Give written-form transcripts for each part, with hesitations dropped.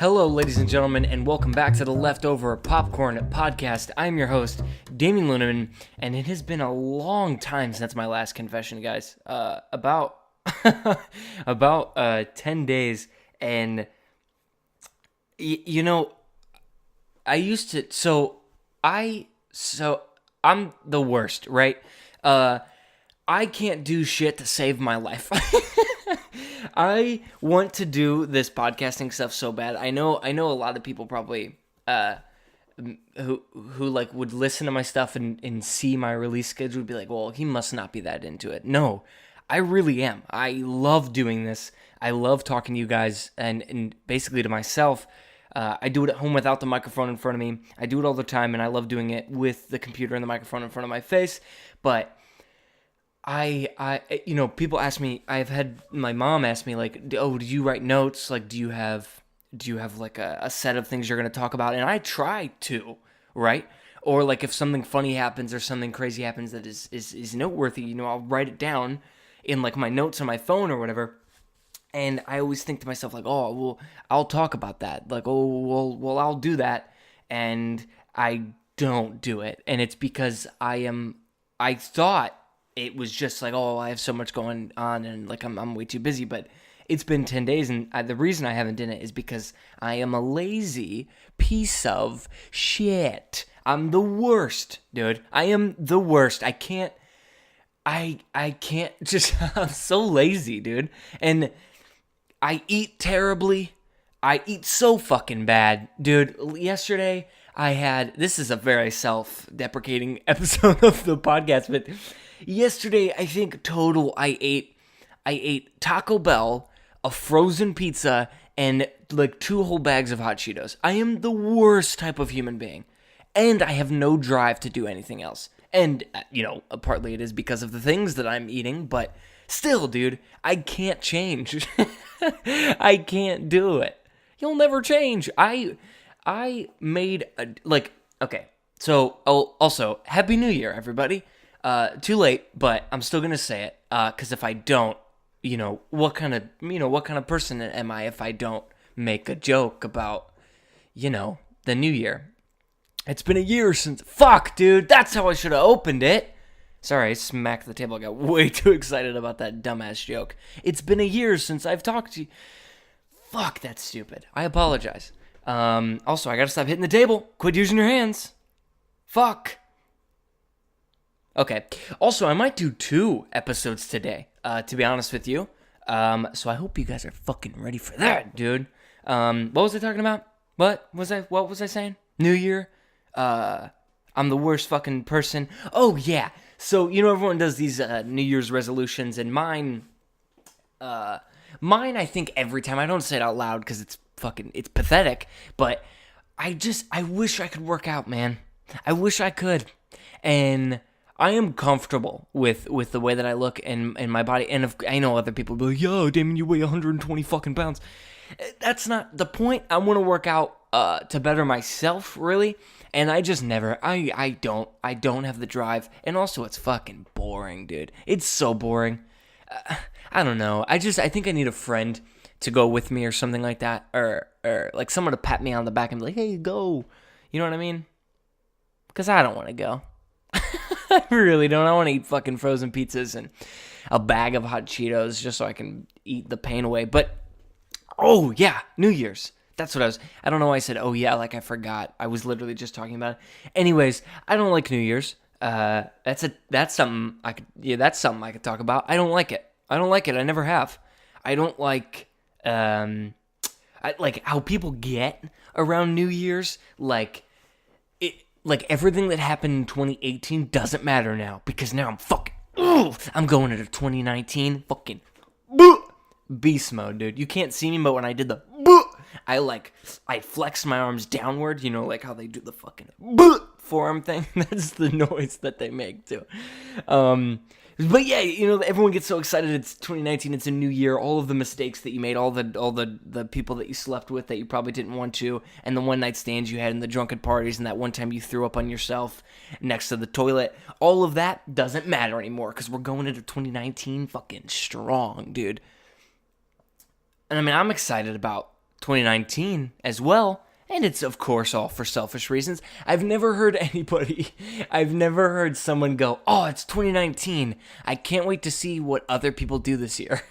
Hello, ladies and gentlemen, and welcome back to the Leftover Popcorn Podcast. I'm your host, Damien Luneman, and it has been a long time since my last confession, guys. About 10 days, and I used to. I'm the worst, right? I can't do shit to save my life. I want to do this podcasting stuff so bad. I know a lot of people probably who like would listen to my stuff and see my release schedule would be like, well, he must not be that into it. No, I really am. I love doing this. I love talking to you guys and basically to myself. I do it at home without the microphone in front of me. I do it all the time, and I love doing it with the computer and the microphone in front of my face. But people ask me, I've had my mom ask me, like, oh, do you write notes? Like, do you have like a set of things you're going to talk about? And I try to, right? Or like if something funny happens or something crazy happens that is noteworthy, I'll write it down in like my notes on my phone or whatever. And I always think to myself, like, oh, well, I'll talk about that. Like, oh, well, I'll do that. And I don't do it. And it's because I thought it was just like, oh, I have so much going on and like I'm way too busy. But it's been 10 days, and the reason I haven't done it is because I am a lazy piece of shit. I'm the worst, dude. I am the worst. I can't just, I'm so lazy, dude. And I eat terribly. I eat so fucking bad. Dude, yesterday this is a very self-deprecating episode of the podcast, but yesterday I think total I ate Taco Bell, a frozen pizza, and like 2 whole bags of hot Cheetos. I am the worst type of human being, and I have no drive to do anything else. And, partly it is because of the things that I'm eating, but still, dude, I can't change. I can't do it. You'll never change. I made okay. So, also, Happy New Year, everybody. Too late, but I'm still gonna say it. Cause if I don't, what kind of person am I if I don't make a joke about, the new year? It's been a year since, fuck, dude, that's how I should have opened it. Sorry, I smacked the table. I got way too excited about that dumbass joke. It's been a year since I've talked to you. Fuck, that's stupid. I apologize. Also, I gotta stop hitting the table. Quit using your hands. Fuck. Okay. Also, I might do 2 episodes today, to be honest with you. So I hope you guys are fucking ready for that, dude. What was I talking about? What was I saying? New Year? I'm the worst fucking person. Oh, yeah. So, everyone does these New Year's resolutions, and mine, I think every time, I don't say it out loud because it's pathetic, but I wish I could work out, man. I wish I could. And I am comfortable with the way that I look and my body, and I know other people will be like, yo, Damien, you weigh 120 fucking pounds. That's not the point. I want to work out to better myself, really, and I just never, I don't have the drive, and also it's fucking boring, dude. It's so boring. I don't know. I think I need a friend to go with me or something like that, or like someone to pat me on the back and be like, hey, go. You know what I mean? Because I don't want to go. I really don't. I want to eat fucking frozen pizzas and a bag of hot Cheetos just so I can eat the pain away. But, oh, yeah, New Year's. That's what I don't know why I said, oh, yeah, like I forgot. I was literally just talking about it. Anyways, I don't like New Year's. That's something I could talk about. I don't like it. I never have. I don't like, like how people get around New Year's, like everything that happened in 2018 doesn't matter now because now I'm going into 2019 fucking beast mode, dude. You can't see me, but when I did the I flexed my arms downward, like how they do the fucking forearm thing. That's the noise that they make too. But yeah, everyone gets so excited. It's 2019. It's a new year. All of the mistakes that you made, all the people that you slept with that you probably didn't want to, and the one night stands you had in the drunken parties, and that one time you threw up on yourself next to the toilet. All of that doesn't matter anymore because we're going into 2019 fucking strong, dude. And I mean, I'm excited about 2019 as well. And it's, of course, all for selfish reasons. I've never heard someone go, oh, it's 2019. I can't wait to see what other people do this year.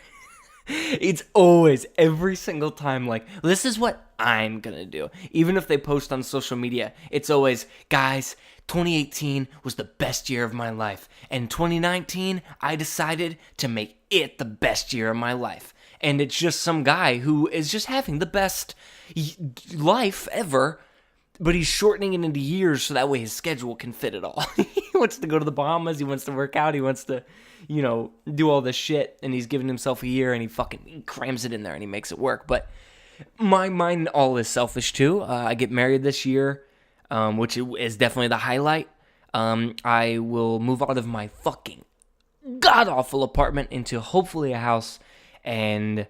It's always, every single time, like, this is what I'm gonna do. Even if they post on social media, it's always, guys, 2018 was the best year of my life. And 2019, I decided to make it the best year of my life. And it's just some guy who is just having the best life ever, but he's shortening it into years so that way his schedule can fit it all. He wants to go to the Bahamas, he wants to work out, he wants to, do all this shit, and he's giving himself a year, and he crams it in there, and he makes it work. But mine all is selfish, too. I get married this year, which is definitely the highlight. I will move out of my fucking god-awful apartment into hopefully a house, and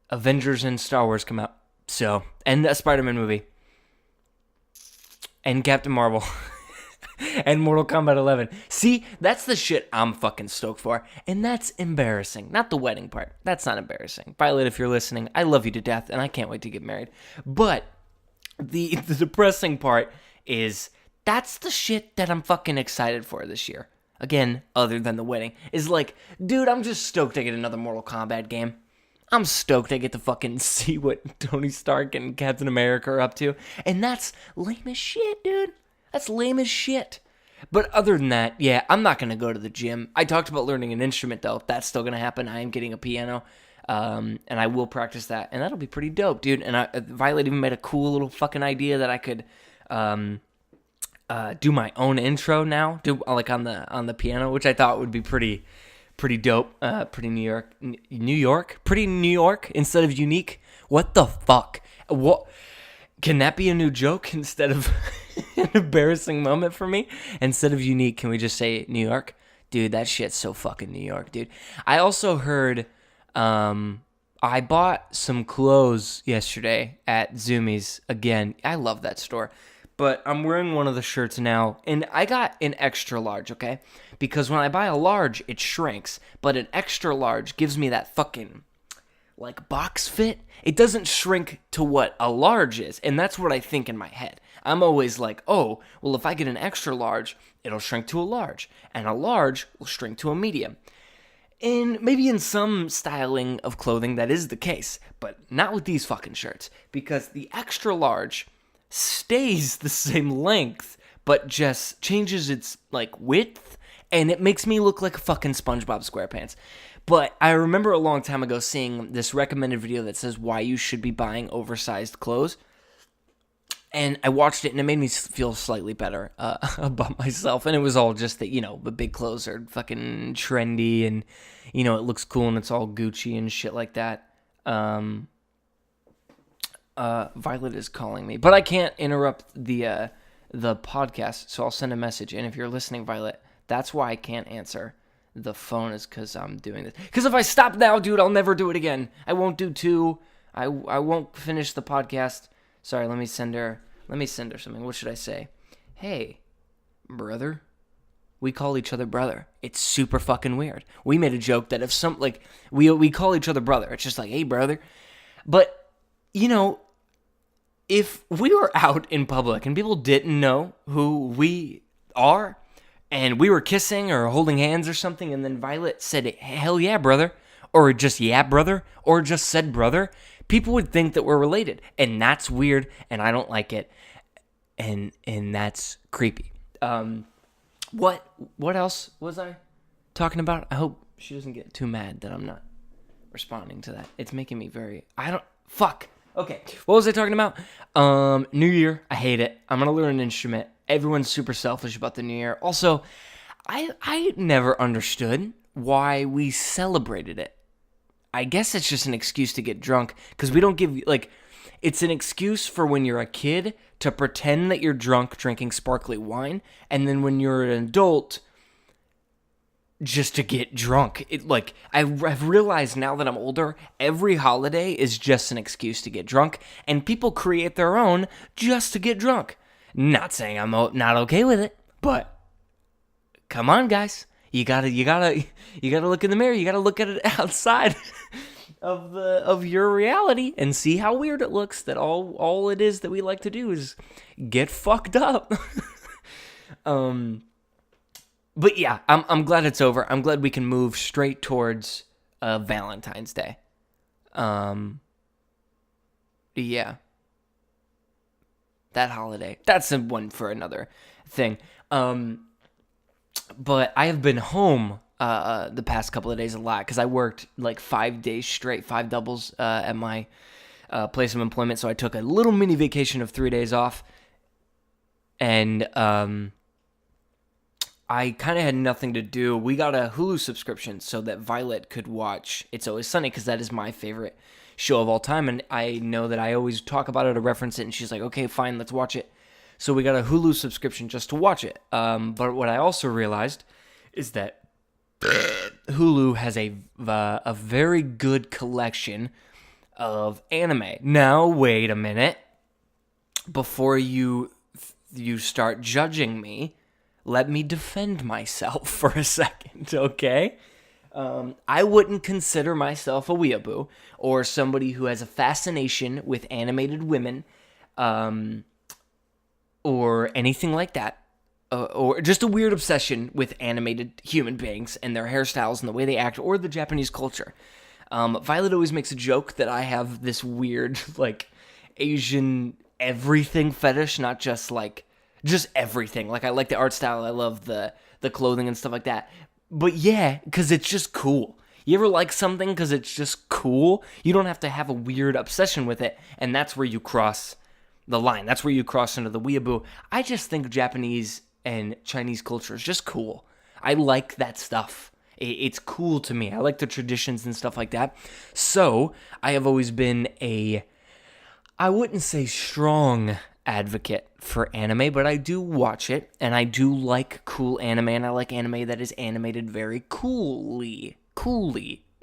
Avengers and Star Wars come out. So, and a Spider-Man movie. And Captain Marvel. And Mortal Kombat 11. See, that's the shit I'm fucking stoked for. And that's embarrassing. Not the wedding part. That's not embarrassing. Violet, if you're listening, I love you to death, and I can't wait to get married. But the depressing part is that's the shit that I'm fucking excited for this year. Again, other than the wedding. Is like, dude, I'm just stoked to get another Mortal Kombat game. I'm stoked I get to fucking see what Tony Stark and Captain America are up to. And that's lame as shit, dude. That's lame as shit. But other than that, yeah, I'm not going to go to the gym. I talked about learning an instrument, though. That's still going to happen. I am getting a piano, and I will practice that. And that'll be pretty dope, dude. And Violet even made a cool little fucking idea that I could do my own intro now, like on the piano, which I thought would be pretty dope. Pretty New York, pretty New York instead of unique. What the fuck? What? Can that be a new joke instead of an embarrassing moment for me? Instead of unique, can we just say New York? Dude, that shit's so fucking New York, dude. I also heard, I bought some clothes yesterday at Zumiez. Again, I love that store. But I'm wearing one of the shirts now, and I got an extra large, okay? Because when I buy a large, it shrinks. But an extra large gives me that fucking, like, box fit. It doesn't shrink to what a large is, and that's what I think in my head. I'm always like, oh, well, if I get an extra large, it'll shrink to a large, and a large will shrink to a medium. And maybe in some styling of clothing that is the case, but not with these fucking shirts, because the extra large stays the same length, but just changes its, like, width, and it makes me look like a fucking SpongeBob SquarePants. But I remember a long time ago seeing this recommended video that says why you should be buying oversized clothes. And I watched it, and it made me feel slightly better about myself. And it was all just that, the big clothes are fucking trendy, and, it looks cool, and it's all Gucci and shit like that. Violet is calling me. But I can't interrupt the podcast, so I'll send a message. And if you're listening, Violet, that's why I can't answer the phone, is because I'm doing this. Because if I stop now, dude, I'll never do it again. I won't do two. I won't finish the podcast. Sorry, let me send her something. What should I say? Hey, brother. We call each other brother. It's super fucking weird. We made a joke that if we call each other brother. It's just like, hey, brother. But, if we were out in public and people didn't know who we are, and we were kissing or holding hands or something, and then Violet said, hell yeah, brother, or just yeah, brother, or just said brother, people would think that we're related, and that's weird, and I don't like it, and that's creepy. What else was I talking about? I hope she doesn't get too mad that I'm not responding to that. It's making me fuck. Okay, what was I talking about? New Year, I hate it. I'm gonna learn an instrument. Everyone's super selfish about the New Year. Also, I never understood why we celebrated it. I guess it's just an excuse to get drunk, because we don't give, it's an excuse for when you're a kid to pretend that you're drunk drinking sparkly wine, and then when you're an adult, just to get drunk. I've realized now that I'm older, every holiday is just an excuse to get drunk, and people create their own just to get drunk. Not saying I'm not okay with it, but come on, guys. You gotta look in the mirror. You gotta look at it outside. of your reality and see how weird it looks. That all it is that we like to do is get fucked up. But yeah, I'm glad it's over. I'm glad we can move straight towards Valentine's Day. Yeah, that holiday. That's one for another thing. But I have been home the past couple of days a lot because I worked like 5 days straight, 5 doubles at my place of employment. So I took a little mini vacation of 3 days off, and I kind of had nothing to do. We got a Hulu subscription so that Violet could watch It's Always Sunny because that is my favorite show of all time, and I know that I always talk about it or reference it, and she's like, okay, fine, let's watch it. So we got a Hulu subscription just to watch it. But what I also realized is that Hulu has a very good collection of anime. Now, wait a minute. Before you start judging me, let me defend myself for a second, okay? I wouldn't consider myself a weeaboo or somebody who has a fascination with animated women, or anything like that, or just a weird obsession with animated human beings and their hairstyles and the way they act, or the Japanese culture. Violet always makes a joke that I have this weird, like, Asian everything fetish, not just everything. Like, I like the art style, I love the clothing and stuff like that. But yeah, because it's just cool. You ever like something because it's just cool? You don't have to have a weird obsession with it, and that's where you cross the line. That's where you cross into the weeaboo. I just think Japanese and Chinese culture is just cool. I like that stuff. It's cool to me. I like the traditions and stuff like that. So, I have always been I wouldn't say strong advocate for anime, but I do watch it, and I do like cool anime, and I like anime that is animated very coolly.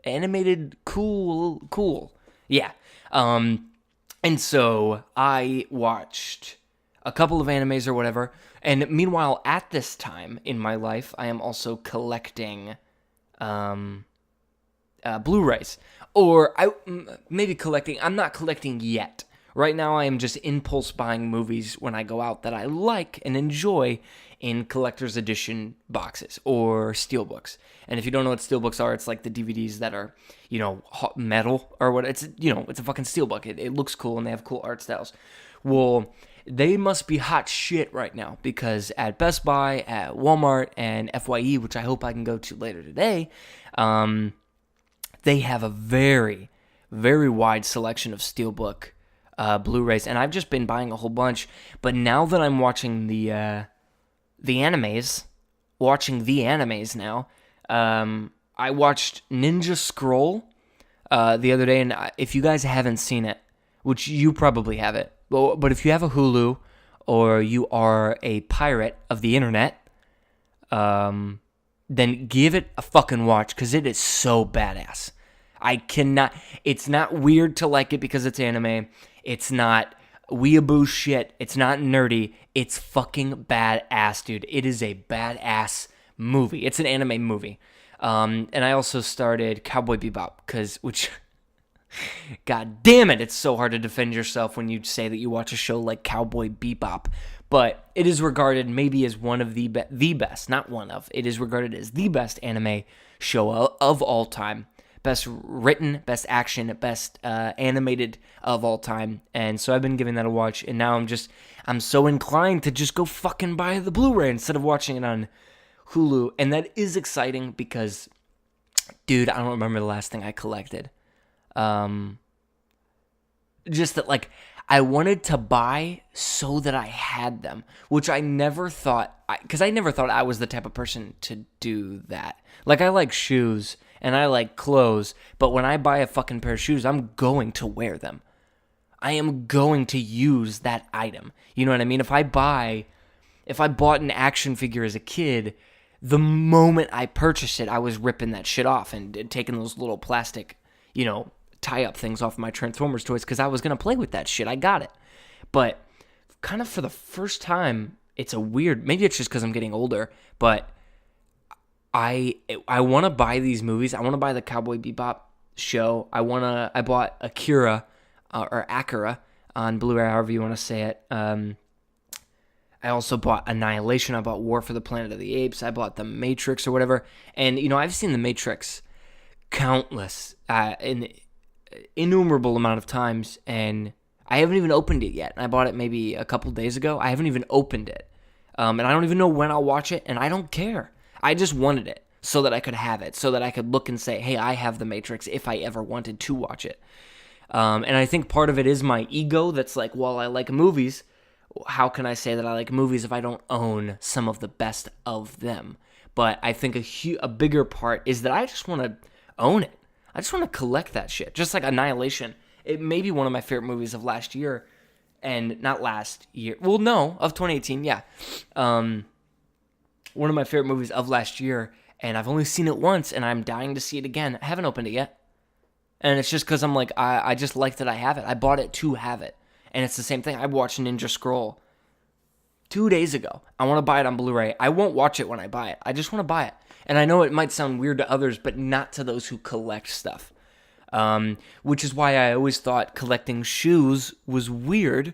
Animated cool. Yeah. And so I watched a couple of animes or whatever, and meanwhile, at this time in my life, I am also collecting Blu-rays. Or maybe collecting. I'm not collecting yet. Right now, I am just impulse buying movies when I go out that I like and enjoy in collector's edition boxes or steelbooks. And if you don't know what steelbooks are, it's like the DVDs that are, metal or what. It's a fucking steelbook. It looks cool and they have cool art styles. Well, they must be hot shit right now because at Best Buy, at Walmart, and FYE, which I hope I can go to later today, they have a very, very wide selection of steelbook Blu-rays, and I've just been buying a whole bunch. But now that I'm watching the animes now, I watched Ninja Scroll the other day, and if you guys haven't seen it, which you probably haven't, but if you have a Hulu or you are a pirate of the internet, then give it a fucking watch because it is so badass. It's not weird to like it because it's anime. It's not weeaboo shit. It's not nerdy. It's fucking badass, dude. It is a badass movie. It's an anime movie. And I also started Cowboy Bebop, which, god damn it, it's so hard to defend yourself when you say that you watch a show like Cowboy Bebop. But it is regarded maybe as one of the best, not one of, it is regarded as the best anime show of all time. Best written, best action, best animated of all time. And so I've been giving that a watch, and now I'm so inclined to just go fucking buy the Blu-ray instead of watching it on Hulu. And that is exciting because, dude, I don't remember the last thing I collected. Just that, like, I wanted to buy so that I had them, which I never thought, because I never thought I was the type of person to do that. Like, I like shoes and I like clothes, but when I buy a fucking pair of shoes, I'm going to wear them. I am going to use that item. You know what I mean? If I bought an action figure as a kid, the moment I purchased it, I was ripping that shit off and taking those little plastic, tie-up things off my Transformers toys because I was going to play with that shit. I got it. But kind of for the first time, it's maybe it's just because I'm getting older, but I want to buy these movies. I want to buy the Cowboy Bebop show. I bought Akira or Akira on Blu-ray, however you want to say it. I also bought Annihilation. I bought War for the Planet of the Apes. I bought The Matrix or whatever. And, I've seen The Matrix countless, an innumerable amount of times, and I haven't even opened it yet. I bought it maybe a couple days ago. I haven't even opened it. And I don't even know when I'll watch it, and I don't care. I just wanted it so that I could have it, so that I could look and say, hey, I have The Matrix if I ever wanted to watch it. And I think part of it is my ego that's like, well, I like movies. How can I say that I like movies if I don't own some of the best of them? But I think a bigger part is that I just want to own it. I just want to collect that shit. Just like Annihilation. It may be one of my favorite movies of last year. And not last year. Well, no, of 2018, yeah. One of my favorite movies of last year. And I've only seen it once, and I'm dying to see it again. I haven't opened it yet. And it's just because I'm like, I just like that I have it. I bought it to have it. And it's the same thing. I watched Ninja Scroll 2 days ago. I want to buy it on Blu-ray. I won't watch it when I buy it. I just want to buy it. And I know it might sound weird to others, but not to those who collect stuff. Which is why I always thought collecting shoes was weird.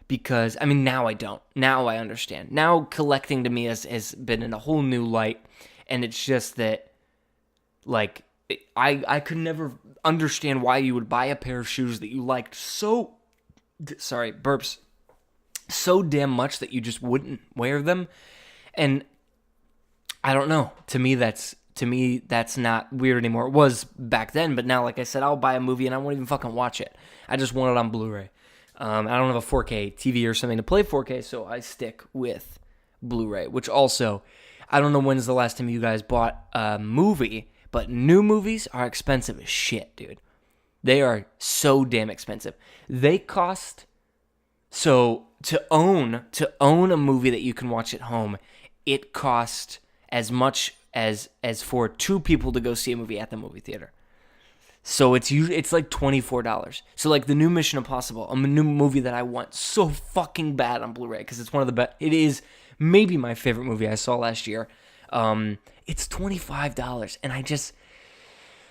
Because, now I don't. Now I understand. Now collecting to me has been in a whole new light. And it's just that, like, I could never understand why you would buy a pair of shoes that you liked so damn much that you just wouldn't wear them. And I don't know. To me, that's not weird anymore. It was back then, but now, like I said, I'll buy a movie and I won't even fucking watch it. I just want it on Blu-ray. I don't have a 4K TV or something to play 4K, so I stick with Blu-ray, which also, I don't know when's the last time you guys bought a movie, but new movies are expensive as shit, dude. They are so damn expensive. They cost, so to own a movie that you can watch at home, it costs as much as for two people to go see a movie at the movie theater. So it's like $24. So like the new Mission Impossible, a new movie that I want so fucking bad on Blu-ray because it's one of the best. It is maybe my favorite movie I saw last year. It's $25, and I just,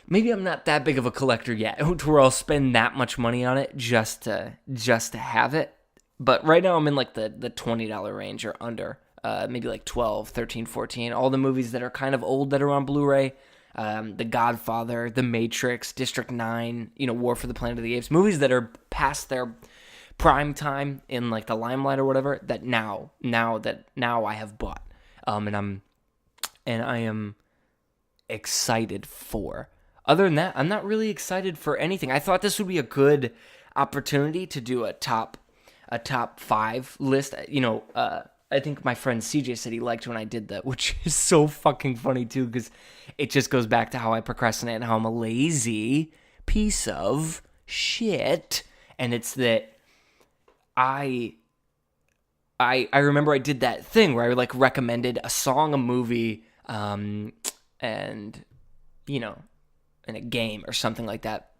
maybe I'm not that big of a collector yet to where I'll spend that much money on it just to have it. But right now I'm in like the $20 range or under, maybe like 12, 13, 14. All the movies that are kind of old that are on Blu-ray. The Godfather, The Matrix, District 9, War for the Planet of the Apes, movies that are past their prime time in like the limelight or whatever, that now I have bought, and I am excited for. Other than that, I'm not really excited for anything. I thought this would be a good opportunity to do a top 5 list. I think my friend CJ said he liked when I did that, which is so fucking funny too, because it just goes back to how I procrastinate and how I'm a lazy piece of shit. And it's that I remember I did that thing where I like recommended a song, a movie, and in a game or something like that.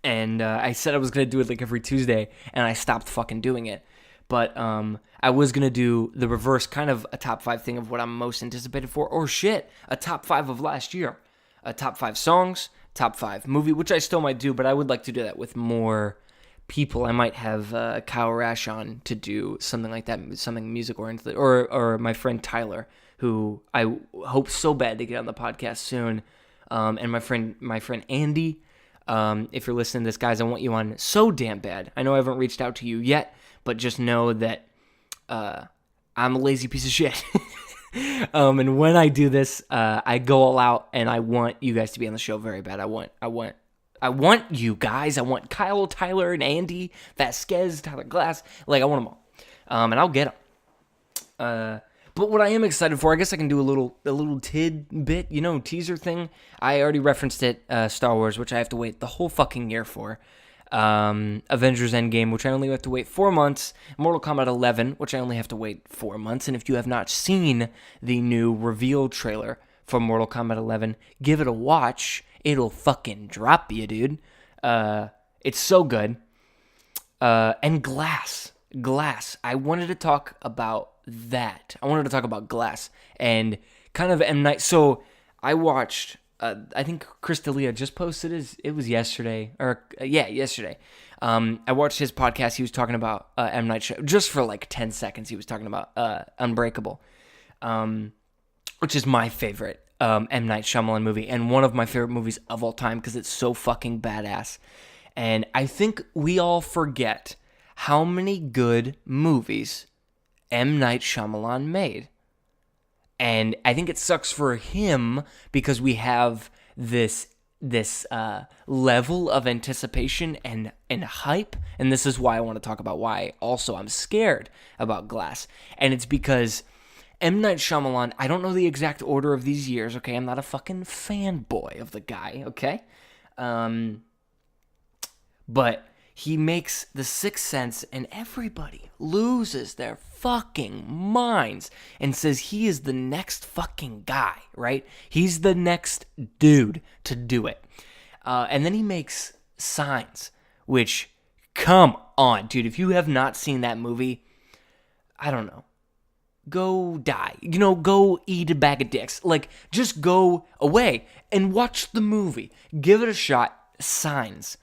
And I said I was gonna do it like every Tuesday, and I stopped fucking doing it. But I was going to do the reverse, kind of a top 5 thing of what I'm most anticipated for. Or shit, a top 5 of last year. A top 5 songs, top 5 movie, which I still might do, but I would like to do that with more people. I might have Kyle Rash on to do something like that, something music-oriented. Or my friend Tyler, who I hope so bad to get on the podcast soon. And my friend Andy. If you're listening to this, guys, I want you on so damn bad. I know I haven't reached out to you yet, but just know that I'm a lazy piece of shit. And when I do this, I go all out, and I want you guys to be on the show very bad. I want you guys. I want Kyle, Tyler, and Andy, Vasquez, Tyler Glass. Like, I want them all. And I'll get them. But what I am excited for, I guess I can do a little tidbit, teaser thing. I already referenced it, Star Wars, which I have to wait the whole fucking year for. Avengers Endgame, which I only have to wait 4 months. Mortal Kombat 11, which I only have to wait 4 months. And if you have not seen the new reveal trailer for Mortal Kombat 11, give it a watch. It'll fucking drop you, dude. It's so good. And Glass. I wanted to talk about that. I wanted to talk about Glass and kind of M. Night. So I watched I think Chris D'Elia just posted it was yesterday, or yesterday. I watched his podcast. He was talking about M. Night just for like 10 seconds. He was talking about Unbreakable, which is my favorite M. Night Shyamalan movie and one of my favorite movies of all time because it's so fucking badass. And I think we all forget how many good movies M. Night Shyamalan made. And I think it sucks for him because we have this level of anticipation and hype. And this is why I want to talk about why also I'm scared about Glass. And it's because M. Night Shyamalan, I don't know the exact order of these years, okay? I'm not a fucking fanboy of the guy, okay? But he makes The Sixth Sense and everybody loses their fucking minds and says he is the next fucking guy, right? He's the next dude to do it. And then he makes Signs, which, come on, dude, if you have not seen that movie, I don't know. Go die. Go eat a bag of dicks. Like, just go away and watch the movie. Give it a shot. Signs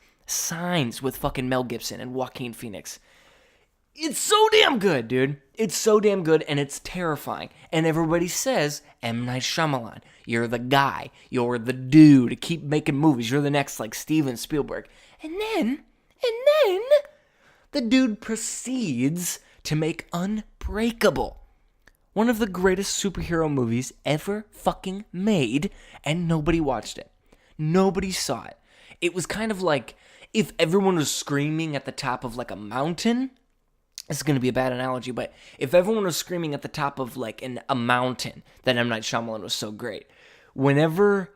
with fucking Mel Gibson and Joaquin Phoenix. It's so damn good, dude. It's so damn good, and it's terrifying. And everybody says, M. Night Shyamalan, you're the guy. You're the dude to keep making movies. You're the next, like, Steven Spielberg. And then, the dude proceeds to make Unbreakable. One of the greatest superhero movies ever fucking made, and nobody watched it. Nobody saw it. It was kind of like if everyone was screaming at the top of like a mountain. This is going to be a bad analogy, but if everyone was screaming at the top of like a mountain, then M. Night Shyamalan was so great. Whenever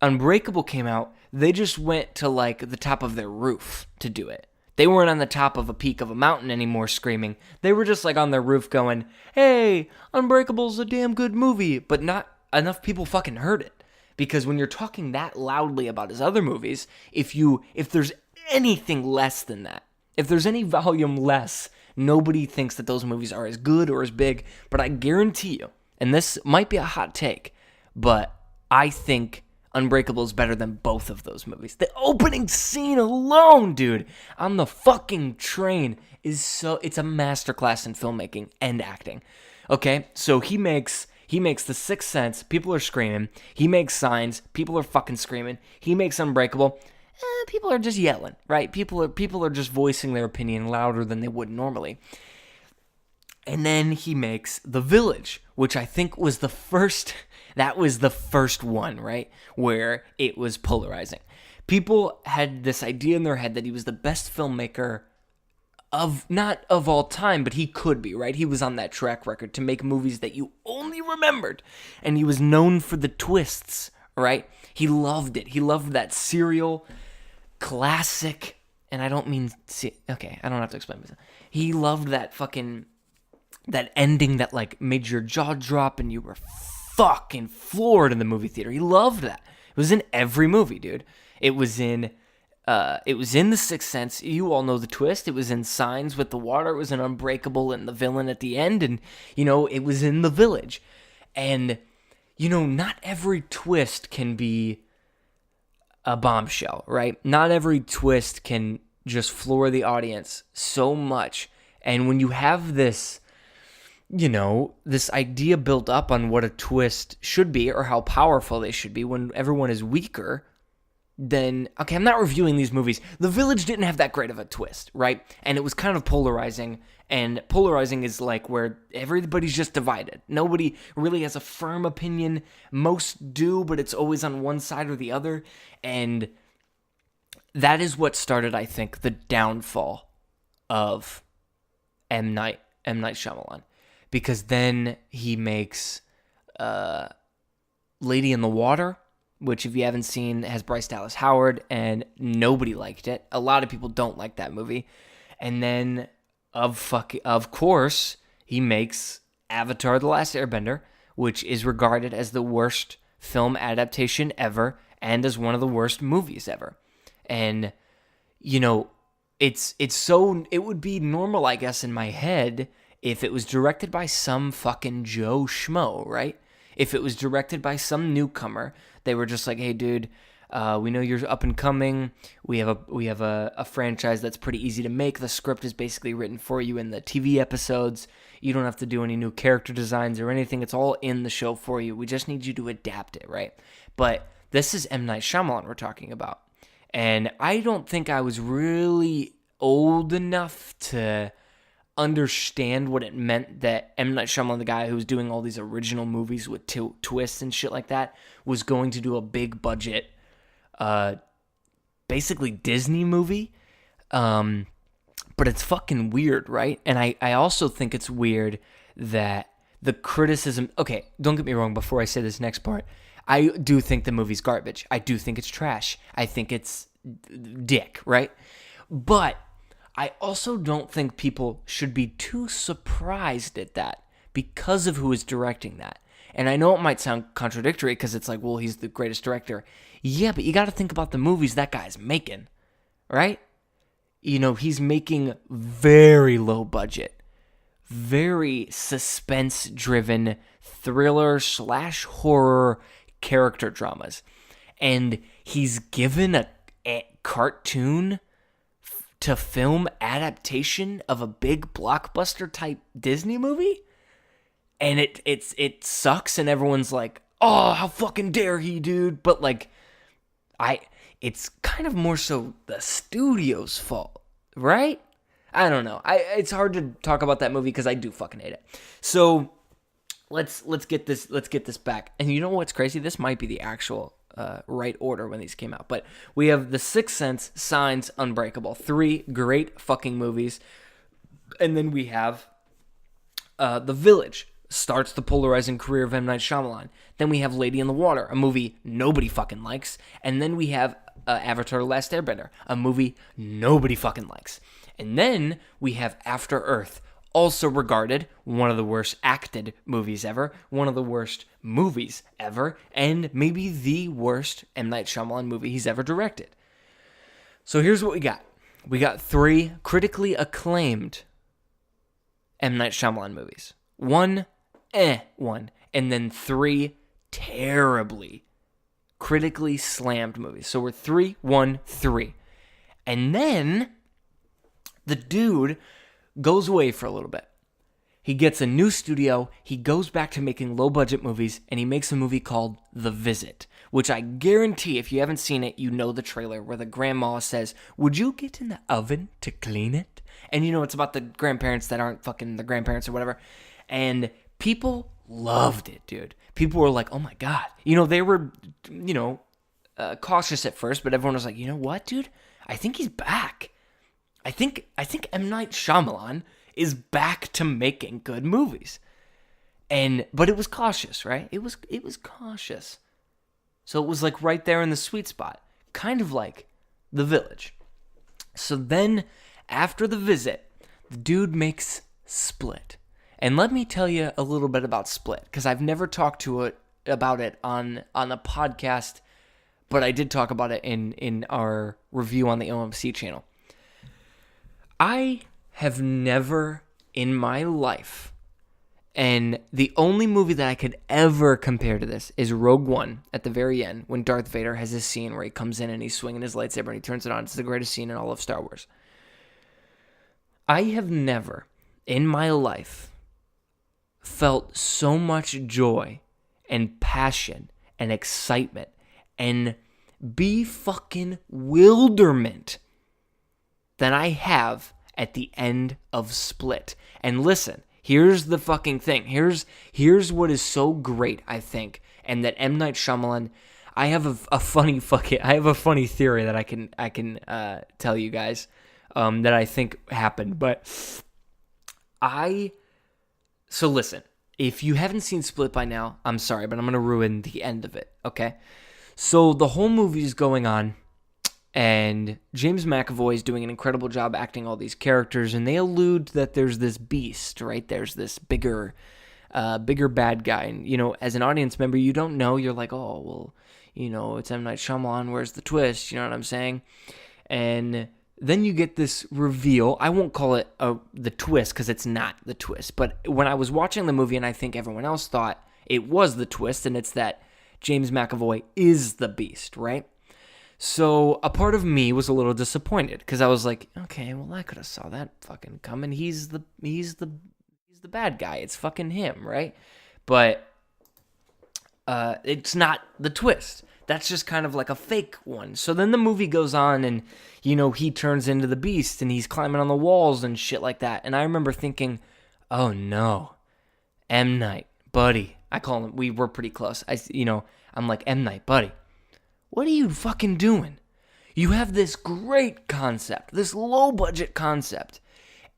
Unbreakable came out, they just went to like the top of their roof to do it. They weren't on the top of a peak of a mountain anymore screaming. They were just like on their roof going, hey, Unbreakable's a damn good movie, but not enough people fucking heard it. Because when you're talking that loudly about his other movies, if there's anything less than that, if there's any volume less, nobody thinks that those movies are as good or as big. But I guarantee you, and this might be a hot take, but I think Unbreakable is better than both of those movies. The opening scene alone, dude, on the fucking train it's a masterclass in filmmaking and acting. Okay, so he makes The Sixth Sense, people are screaming. He makes Signs, people are fucking screaming. He makes Unbreakable, people are just yelling, right? People are just voicing their opinion louder than they would normally. And then he makes The Village, which I think was the first one, right? Where it was polarizing. People had this idea in their head that he was the best filmmaker not of all time, but he could be, right? He was on that track record to make movies that you only remembered. And he was known for the twists, right? He loved it. He loved that serial classic, and I don't mean, okay, I don't have to explain myself. He loved that ending that like made your jaw drop and you were fucking floored in the movie theater. He loved that. It was in every movie, dude. It was in The Sixth Sense. You all know the twist. It was in Signs with the water. It was in Unbreakable and the villain at the end. And, it was in The Village. And, not every twist can be a bombshell, right? Not every twist can just floor the audience so much. And when you have this, this idea built up on what a twist should be or how powerful they should be when everyone is weaker, then, okay, I'm not reviewing these movies. The Village didn't have that great of a twist, right? And it was kind of polarizing, and polarizing is like where everybody's just divided. Nobody really has a firm opinion. Most do, but it's always on one side or the other, and that is what started, I think, the downfall of M. Night Shyamalan, because then he makes Lady in the Water, which, if you haven't seen, has Bryce Dallas Howard, and nobody liked it. A lot of people don't like that movie. And then, of course, he makes Avatar: The Last Airbender, which is regarded as the worst film adaptation ever, and as one of the worst movies ever. And, it would be normal, I guess, in my head, if it was directed by some fucking Joe Schmo, right? If it was directed by some newcomer, they were just like, hey, dude, we know you're up and coming. We have a franchise that's pretty easy to make. The script is basically written for you in the TV episodes. You don't have to do any new character designs or anything. It's all in the show for you. We just need you to adapt it, right? But this is M. Night Shyamalan we're talking about. And I don't think I was really old enough to understand what it meant that M. Night Shyamalan, the guy who was doing all these original movies with twists and shit like that, was going to do a big budget, basically Disney movie. But it's fucking weird, right? And I also think it's weird that the criticism... Okay, don't get me wrong before I say this next part. I do think the movie's garbage. I do think it's trash. I think it's dick, right? But I also don't think people should be too surprised at that because of who is directing that. And I know it might sound contradictory because it's like, well, he's the greatest director. Yeah, but you got to think about the movies that guy's making, right? You know, he's making very low budget, very suspense-driven thriller/horror character dramas. And he's given a cartoon to film adaptation of a big blockbuster type Disney movie, and it sucks, and everyone's like, oh, how fucking dare he, dude. But like, it's kind of more so the studio's fault, right? I don't know. It's hard to talk about that movie because I do fucking hate it. So let's get this back. And you know what's crazy? This might be the actual right order when these came out. But we have The Sixth Sense, Signs, Unbreakable. 3 great fucking movies. And then we have The Village. Starts the polarizing career of M. Night Shyamalan. Then we have Lady in the Water, a movie nobody fucking likes. And then we have Avatar: The Last Airbender, a movie nobody fucking likes. And then we have After Earth, also regarded one of the worst acted movies ever, one of the worst movies ever, and maybe the worst M. Night Shyamalan movie he's ever directed. So here's what we got. We got 3 critically acclaimed M. Night Shyamalan movies. 1, and then 3 terribly critically slammed movies. So we're 3, 1, 3. And then the dude goes away for a little bit. He gets a new studio, he goes back to making low-budget movies, and he makes a movie called The Visit, which I guarantee if you haven't seen it, you know the trailer where the grandma says, would you get in the oven to clean it? And you know it's about the grandparents that aren't fucking the grandparents or whatever. And people loved it, dude. People were like, oh my God. You know, they were, cautious at first, but everyone was like, you know what, dude? I think he's back. I think M. Night Shyamalan is back to making good movies. But it was cautious, right? It was cautious. So it was like right there in the sweet spot. Kind of like The Village. So then, after The Visit, the dude makes Split. And let me tell you a little bit about Split, because I've never talked about it on a podcast, but I did talk about it in our review on the OMC channel. I have never in my life, and the only movie that I could ever compare to this is Rogue One at the very end, when Darth Vader has this scene where he comes in and he's swinging his lightsaber and he turns it on. It's the greatest scene in all of Star Wars. I have never in my life felt so much joy and passion and excitement and fucking wilderment than I have at the end of Split. And listen, here's the fucking thing. Here's what is so great, I think, and that M. Night Shyamalan. I have a funny theory that I can tell you guys that I think happened. But so listen, if you haven't seen Split by now, I'm sorry, but I'm gonna ruin the end of it. Okay, so the whole movie is going on. And James McAvoy is doing an incredible job acting all these characters, and they allude that there's this beast, right? There's this bigger bad guy. And, you know, as an audience member, you don't know. You're like, oh, well, you know, it's M. Night Shyamalan. Where's the twist? You know what I'm saying? And then you get this reveal. I won't call it the twist because it's not the twist. But when I was watching the movie, and I think everyone else thought It was the twist, and it's that James McAvoy is the Beast, right? So a part of me was a little disappointed because I was like, okay, well, I could have saw that fucking coming. He's the bad guy. It's fucking him, right? But it's not the twist. That's just kind of like a fake one. So then the movie goes on and, he turns into the Beast and he's climbing on the walls and shit like that. And I remember thinking, oh no, M. Night, buddy. I call him, we were pretty close. I'm like, M. Night, buddy, what are you fucking doing? You have this great concept, this low budget concept,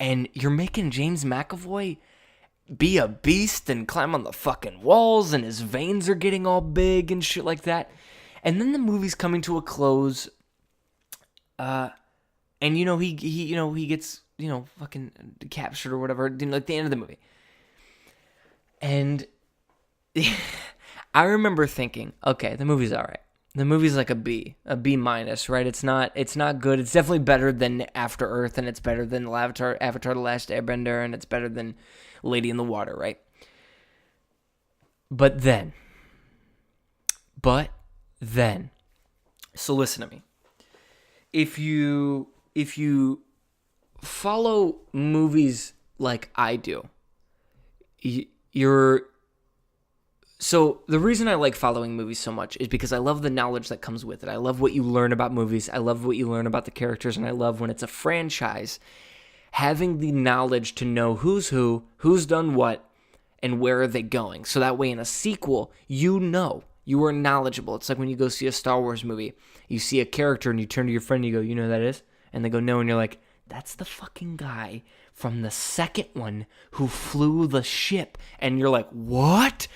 and you're making James McAvoy be a beast and climb on the fucking walls and his veins are getting all big and shit like that. And then the movie's coming to a close, and he gets fucking captured or whatever, like the end of the movie. And I remember thinking, okay, the movie's all right. The movie's like a B minus, right? It's not good. It's definitely better than After Earth, and it's better than Avatar: The Last Airbender, and it's better than Lady in the Water, right? But then, so listen to me. If you follow movies like I do, So the reason I like following movies so much is because I love the knowledge that comes with it. I love what you learn about movies. I love what you learn about the characters, and I love when it's a franchise, having the knowledge to know who's who, who's done what, and where are they going. So that way in a sequel, you are knowledgeable. It's like when you go see a Star Wars movie, you see a character and you turn to your friend and you go, you know who that is? And they go, no, and you're like, that's the fucking guy from the second one who flew the ship. And you're like, what?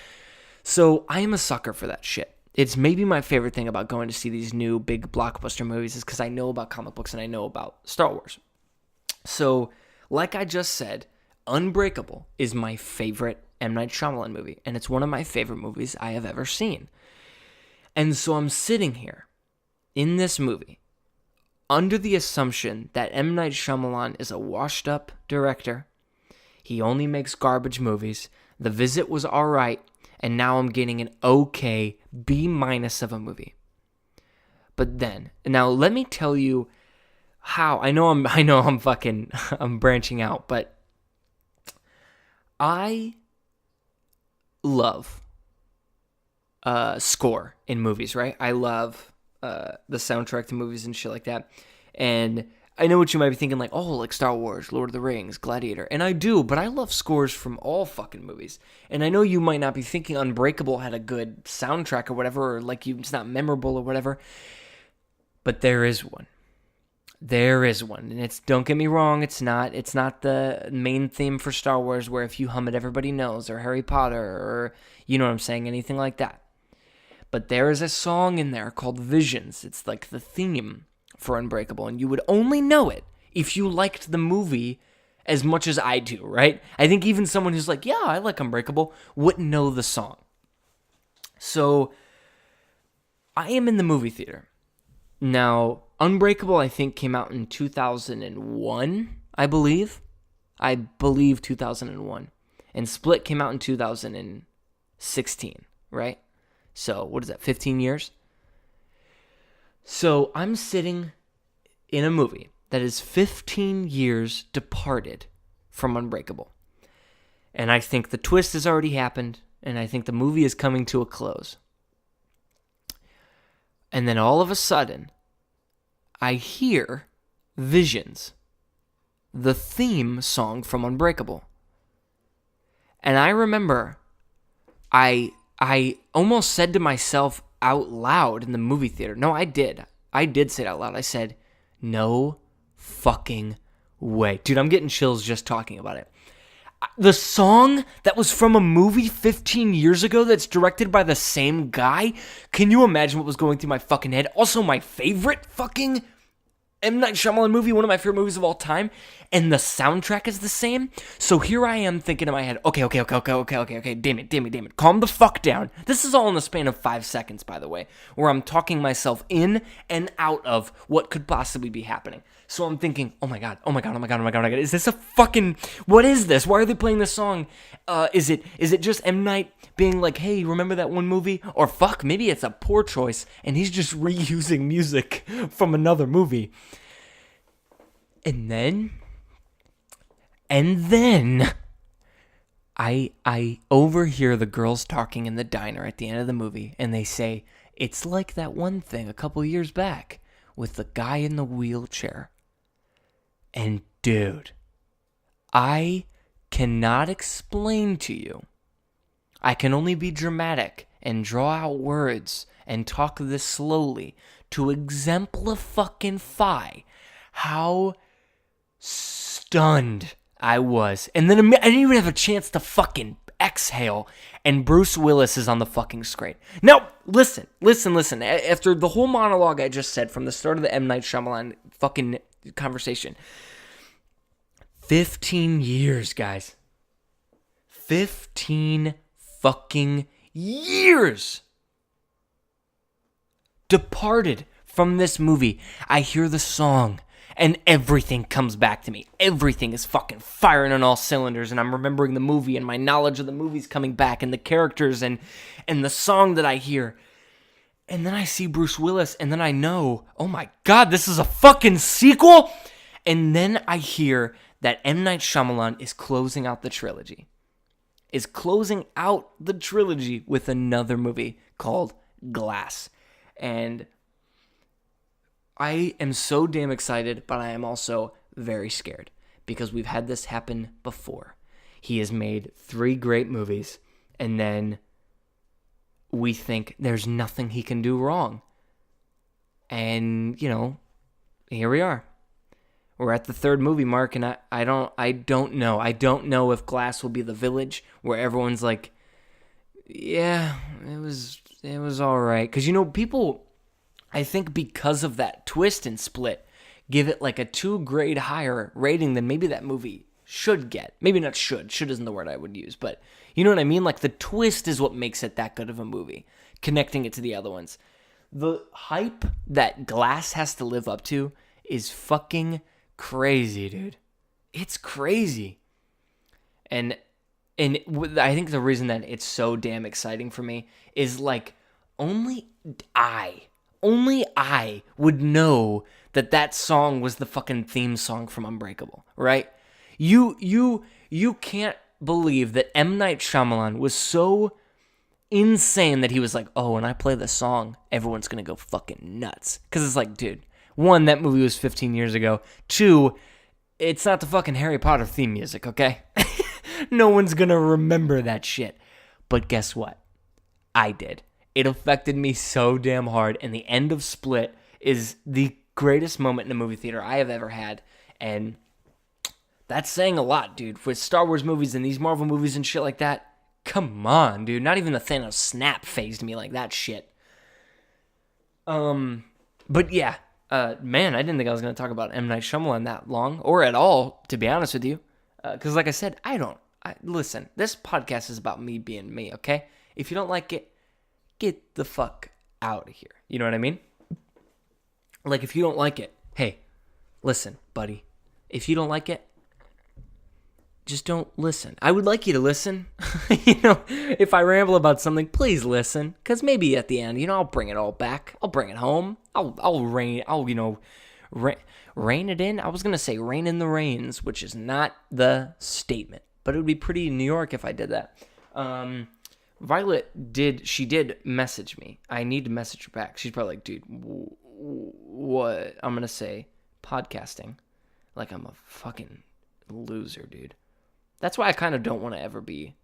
So I am a sucker for that shit. It's maybe my favorite thing about going to see these new big blockbuster movies is because I know about comic books and I know about Star Wars. So, like I just said, Unbreakable is my favorite M. Night Shyamalan movie, and it's one of my favorite movies I have ever seen. And so I'm sitting here in this movie under the assumption that M. Night Shyamalan is a washed-up director. He only makes garbage movies. The Visit was all right. And now I'm getting an okay B- of a movie. But then, now let me tell you how. I know I'm branching out, but I love score in movies, right? I love the soundtrack to movies and shit like that. And I know what you might be thinking, like, oh, like Star Wars, Lord of the Rings, Gladiator. And I do, but I love scores from all fucking movies. And I know you might not be thinking Unbreakable had a good soundtrack or whatever, or like it's not memorable or whatever. But there is one. There is one. And don't get me wrong, it's not the main theme for Star Wars where if you hum it, everybody knows, or Harry Potter, or you know what I'm saying, anything like that. But there is a song in there called Visions. It's like the theme for Unbreakable, and you would only know it if you liked the movie as much as I do, right? I think even someone who's like, yeah, I like Unbreakable, wouldn't know the song. So, I am in the movie theater. Now, Unbreakable, I think, came out in 2001, I believe. 2001. And Split came out in 2016, right? So, what is that, 15 years? So I'm sitting in a movie that is 15 years departed from Unbreakable. And I think the twist has already happened, and I think the movie is coming to a close. And then all of a sudden, I hear Visions, the theme song from Unbreakable. And I remember I almost said to myself out loud in the movie theater. No, I did. I did say it out loud. I said, no fucking way. Dude, I'm getting chills just talking about it. The song that was from a movie 15 years ago that's directed by the same guy? Can you imagine what was going through my fucking head? Also, my favorite fucking M. Night Shyamalan movie, one of my favorite movies of all time, and the soundtrack is the same. So here I am thinking in my head, okay, damn it, calm the fuck down. This is all in the span of 5 seconds, by the way, where I'm talking myself in and out of what could possibly be happening. So I'm thinking, oh my god, is this a fucking, what is this? Why are they playing this song? Is it just M. Night being like, hey, remember that one movie? Or fuck, maybe it's a poor choice, and he's just reusing music from another movie. And then I overhear the girls talking in the diner at the end of the movie, and they say, it's like that one thing a couple years back with the guy in the wheelchair. And dude, I cannot explain to you. I can only be dramatic and draw out words and talk this slowly to exemplify how stunned I was. And then I didn't even have a chance to fucking exhale, and Bruce Willis is on the fucking screen. Now, listen. After the whole monologue I just said from the start of the M. Night Shyamalan fucking conversation, 15 years, guys. 15 fucking years departed from this movie. I hear the song, and everything comes back to me. Everything is fucking firing on all cylinders, and I'm remembering the movie, and my knowledge of the movie's coming back, and the characters, and the song that I hear. And then I see Bruce Willis, and then I know, oh my god, this is a fucking sequel? And then I hear that M. Night Shyamalan is closing out the trilogy. With another movie called Glass. And I am so damn excited, but I am also very scared because we've had this happen before. He has made 3 great movies, and then we think there's nothing he can do wrong. And, here we are. We're at the 3rd movie mark, and I don't know. I don't know if Glass will be The Village, where everyone's like, yeah, it was all right. Because, people, I think because of that twist in Split, give it like a 2 grade higher rating than maybe that movie should get. Maybe not should. Should isn't the word I would use, but you know what I mean? Like, the twist is what makes it that good of a movie, connecting it to the other ones. The hype that Glass has to live up to is fucking crazy, dude. It's crazy. And I think the reason that it's so damn exciting for me is like only I would know that song was the fucking theme song from Unbreakable, right? You can't believe that M. Night Shyamalan was so insane that he was like, oh, when I play the song, everyone's gonna go fucking nuts. Because it's like, dude, 1, that movie was 15 years ago. 2, it's not the fucking Harry Potter theme music, okay? No one's gonna remember that shit. But guess what? I did. It affected me so damn hard, and the end of Split is the greatest moment in a movie theater I have ever had, and that's saying a lot, dude. With Star Wars movies and these Marvel movies and shit like that, come on, dude. Not even the Thanos snap phased me like that shit. But yeah, man, I didn't think I was going to talk about M. Night Shyamalan that long, or at all, to be honest with you. Because like I said, listen, this podcast is about me being me, okay? If you don't like it, get the fuck out of here. You know what I mean? Like, if you don't like it, hey, listen, buddy. If you don't like it, just don't listen. I would like you to listen. If I ramble about something, please listen. Because maybe at the end, I'll bring it all back. I'll bring it home. I'll rein it in. I was going to say rein in the reins, which is not the statement. But it would be pretty New York if I did that. Violet did message me. I need to message her back. She's probably like, dude, what? I'm going to say podcasting. Like I'm a fucking loser, dude. That's why I kind of don't want to ever be.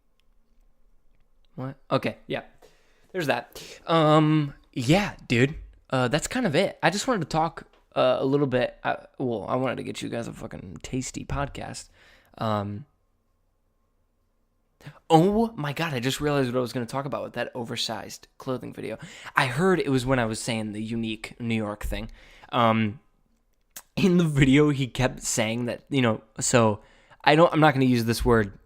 What? Okay, yeah. There's that. Yeah, dude. That's kind of it. I just wanted to talk a little bit. I wanted to get you guys a fucking tasty podcast. Oh my god, I just realized what I was going to talk about with that oversized clothing video. I heard it was when I was saying the unique New York thing. in the video, he kept saying that, so I'm not going to use this word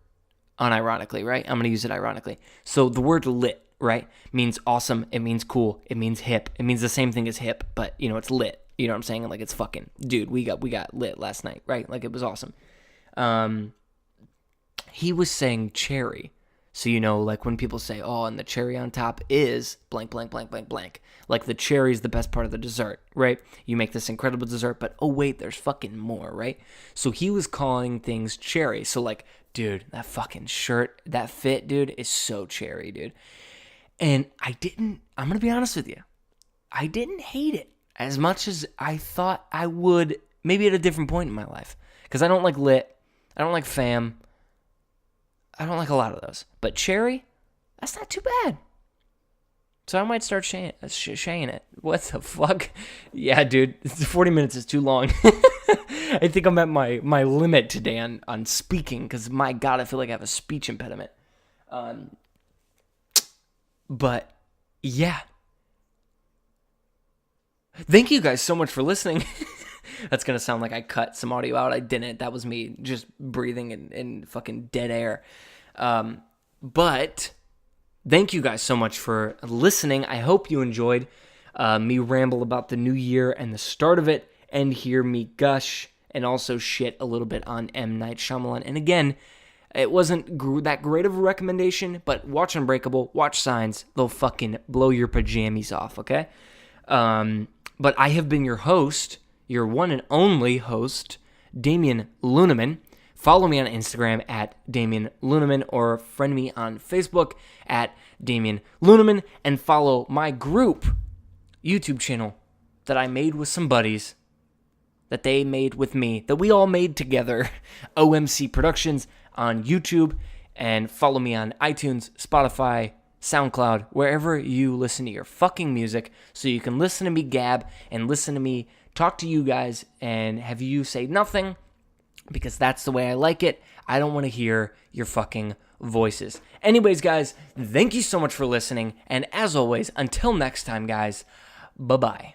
unironically, right? I'm going to use it ironically. So the word lit, right, means awesome. It means cool. It means hip. It means the same thing as hip, but, it's lit. You know what I'm saying? Like, it's fucking, dude, we got lit last night, right? Like, it was awesome. He was saying cherry. So, like when people say, oh, and the cherry on top is blank, blank, blank, blank, blank. Like the cherry is the best part of the dessert, right? You make this incredible dessert, but oh, wait, there's fucking more, right? So he was calling things cherry. So like, dude, that fucking shirt, that fit, dude, is so cherry, dude. And I'm going to be honest with you. I didn't hate it as much as I thought I would maybe at a different point in my life. Because I don't like lit. I don't like fam. I don't like a lot of those. But cherry, that's not too bad. So I might start shaying it. What the fuck? Yeah, dude. 40 minutes is too long. I think I'm at my limit today on speaking. Because, my God, I feel like I have a speech impediment. But, yeah. Thank you guys so much for listening. That's going to sound like I cut some audio out. I didn't. That was me just breathing in fucking dead air. But thank you guys so much for listening. I hope you enjoyed me ramble about the new year and the start of it, and hear me gush and also shit a little bit on M. Night Shyamalan. And again, it wasn't that great of a recommendation, but watch Unbreakable, watch Signs. They'll fucking blow your pajamas off, okay? But I have been your host, your one and only host, Damien Luneman. Follow me on Instagram at Damien Luneman, or friend me on Facebook at Damien Luneman, and follow my group YouTube channel that I made with some buddies, that they made with me, that we all made together, OMC Productions on YouTube, and follow me on iTunes, Spotify, SoundCloud, wherever you listen to your fucking music, so you can listen to me gab and listen to me talk to you guys and have you say nothing, because that's the way I like it. I don't want to hear your fucking voices. Anyways, guys, thank you so much for listening, and as always, until next time, guys, bye-bye.